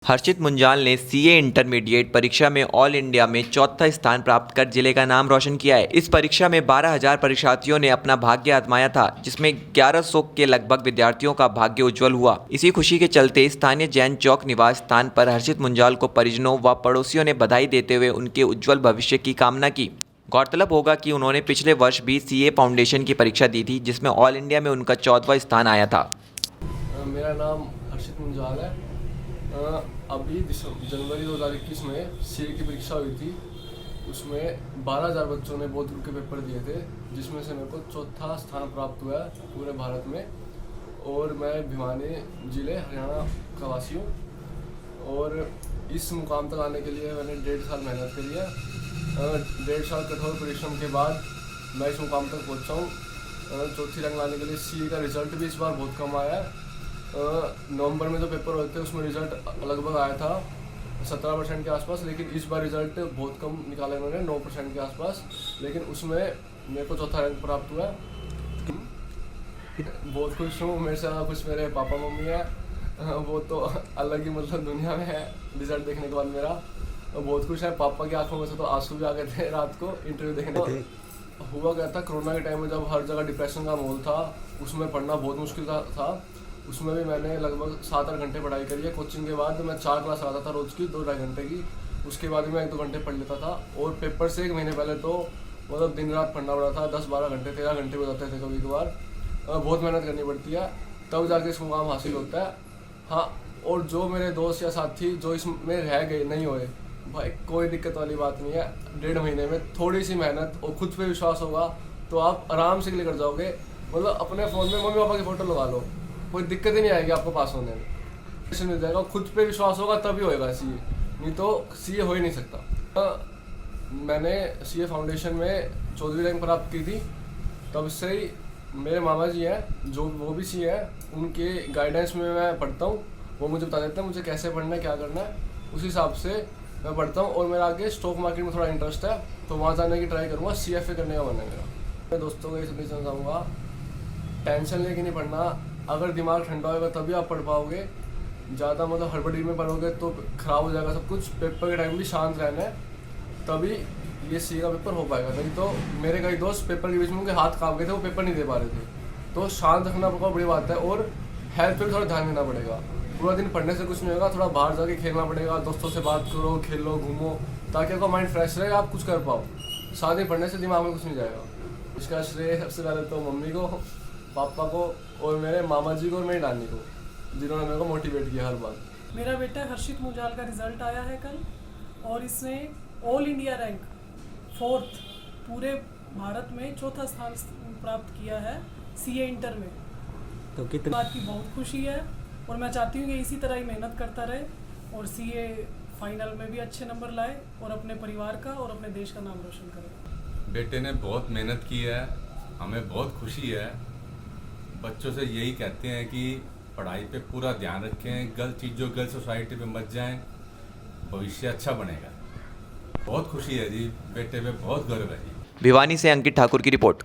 हर्षित मुंजाल ने CA intermediate परीक्षा में ऑल इंडिया में चौथा स्थान प्राप्त कर जिले का नाम रोशन किया है। इस परीक्षा में 12,000 परीक्षार्थियों ने अपना भाग्य आजमाया था, जिसमें 1100 के लगभग विद्यार्थियों का भाग्य उज्जवल हुआ। इसी खुशी के चलते स्थानीय जैन चौक निवास स्थान पर हर्षित मुंजाल को परिजनों व पड़ोसियों ने बधाई देते हुए उनके उज्जवल भविष्य की कामना की। गौरतलब होगा कि उन्होंने पिछले वर्ष भी सीए फाउंडेशन की परीक्षा दी थी, जिसमें ऑल इंडिया में उनका 14वां स्थान आया था। मेरा नाम हर्षित मुंजाल है। अभी जनवरी 2021 में सीए की परीक्षा हुई थी। उसमें 12,000 बच्चों ने बहुत ग्रुप के पेपर दिए थे, जिसमें से मेरे को चौथा स्थान प्राप्त हुआ है पूरे भारत में। और मैं भिवानी ज़िले हरियाणा का वासी हूँ। और इस मुकाम तक आने के लिए मैंने 1.5 साल मेहनत करी है। 1.5 साल कठोर परिश्रम के बाद मैं इस मुकाम तक पहुँचा हूँ। चौथी रैंक लाने के लिए सीए का रिजल्ट भी इस बार बहुत कम आया है। नवंबर में जो पेपर हुए थे उसमें रिज़ल्ट लगभग आया था 17% के आसपास, लेकिन इस बार रिज़ल्ट बहुत कम निकाला इन्होंने, 9% के आसपास। लेकिन उसमें मेरे को चौथा रैंक प्राप्त हुआ। बहुत खुश हूँ। मेरे से ज़्यादा खुश मेरे पापा मम्मी है। वो तो अलग ही मतलब दुनिया में है रिज़ल्ट देखने के बाद मेरा। बहुत खुश है। पापा की आंखों में से तो आंसू भी आ गए थे रात को इंटरव्यू देखने। हुआ क्या था, कोरोना के टाइम में जब हर जगह डिप्रेशन का माहौल था, उसमें पढ़ना बहुत मुश्किल था। उसमें भी मैंने लगभग 7-8 घंटे पढ़ाई करी है। कोचिंग के बाद मैं 4 क्लास आता था रोज़ की 2-2.5 घंटे की। उसके बाद भी मैं 1-2 घंटे पढ़ लेता था। और पेपर से 1 महीने पहले तो मतलब दिन रात पढ़ना पड़ा था। 10-12 घंटे 13 घंटे हो जाते थे कभी कभार। बहुत मेहनत करनी पड़ती है, तब जाके इस मुकाम हासिल होता है। हाँ, और जो मेरे दोस्त या साथी जो इसमें रह गए नहीं हुए, भाई कोई दिक्कत वाली बात नहीं है। 1.5 महीने में थोड़ी सी मेहनत और खुद पे विश्वास होगा तो आप आराम से क्लियर कर जाओगे। मतलब अपने फ़ोन में मम्मी पापा की फ़ोटो लगा लो, कोई दिक्कत ही नहीं आएगी आपको पास होने में। ऐसे मिल जाएगा। खुद पे विश्वास होगा तभी होएगा सीए, नहीं तो सीए हो ही नहीं सकता। मैंने सीए फाउंडेशन में 14वीं रैंक प्राप्त की थी। तब से ही मेरे मामा जी हैं जो वो भी सीए हैं, उनके गाइडेंस में मैं पढ़ता हूँ। वो मुझे बता देते हैं मुझे कैसे पढ़ना है, क्या करना है, उस हिसाब से मैं पढ़ता हूँ। और मेरा आगे स्टॉक मार्केट में थोड़ा इंटरेस्ट है, तो वहाँ जाने की ट्राई करूँगा। CFA करने का मन है मेरा। मैं दोस्तों को ये संदेश देना चाहूँगा, टेंशन लेके नहीं पढ़ना। अगर दिमाग ठंडा होगा तभी आप पढ़ पाओगे। ज़्यादा मतलब हड़बड़ी में पढ़ोगे तो ख़राब हो जाएगा सब कुछ। पेपर के टाइम भी शांत रहना है, तभी ये सीए का पेपर हो पाएगा। नहीं तो मेरे कई दोस्त पेपर के बीच में उनके हाथ काँप गए थे, वो पेपर नहीं दे पा रहे थे। तो शांत रखना बहुत बड़ी बात है। और हेल्थ पे भी थोड़ा ध्यान देना पड़ेगा। पूरा दिन पढ़ने से कुछ नहीं होगा, थोड़ा बाहर जाके खेलना पड़ेगा, दोस्तों से बात करो, खेलो, घूमो, ताकि आपका माइंड फ्रेश रहे, आप कुछ कर पाओ। साथ ही पढ़ने से दिमाग में कुछ नहीं जाएगा। इसका श्रेय सबसे पहले तो मम्मी को, पापा को, और मेरे मामा जी को और मेरी नानी को, जिन्होंने मेरे को मोटिवेट किया हर बार। मेरा बेटा हर्षित मुंजाल का रिजल्ट आया है कल, और इसने ऑल इंडिया रैंक 4th पूरे भारत में चौथा स्थान प्राप्त किया है सीए इंटर में। तो कितनी बात की बहुत खुशी है, और मैं चाहती हूँ कि इसी तरह ही मेहनत करता रहे और सीए फाइनल में भी अच्छे नंबर लाए और अपने परिवार का और अपने देश का नाम रोशन करे। बेटे ने बहुत मेहनत की है, हमें बहुत खुशी है। बच्चों से यही कहते हैं कि पढ़ाई पे पूरा ध्यान रखें, गलत चीज़ों गलत सोसाइटी पे मत जाएं, भविष्य अच्छा बनेगा। बहुत खुशी है जी, बेटे पे बहुत गर्व है जी। भिवानी से अंकित ठाकुर की रिपोर्ट।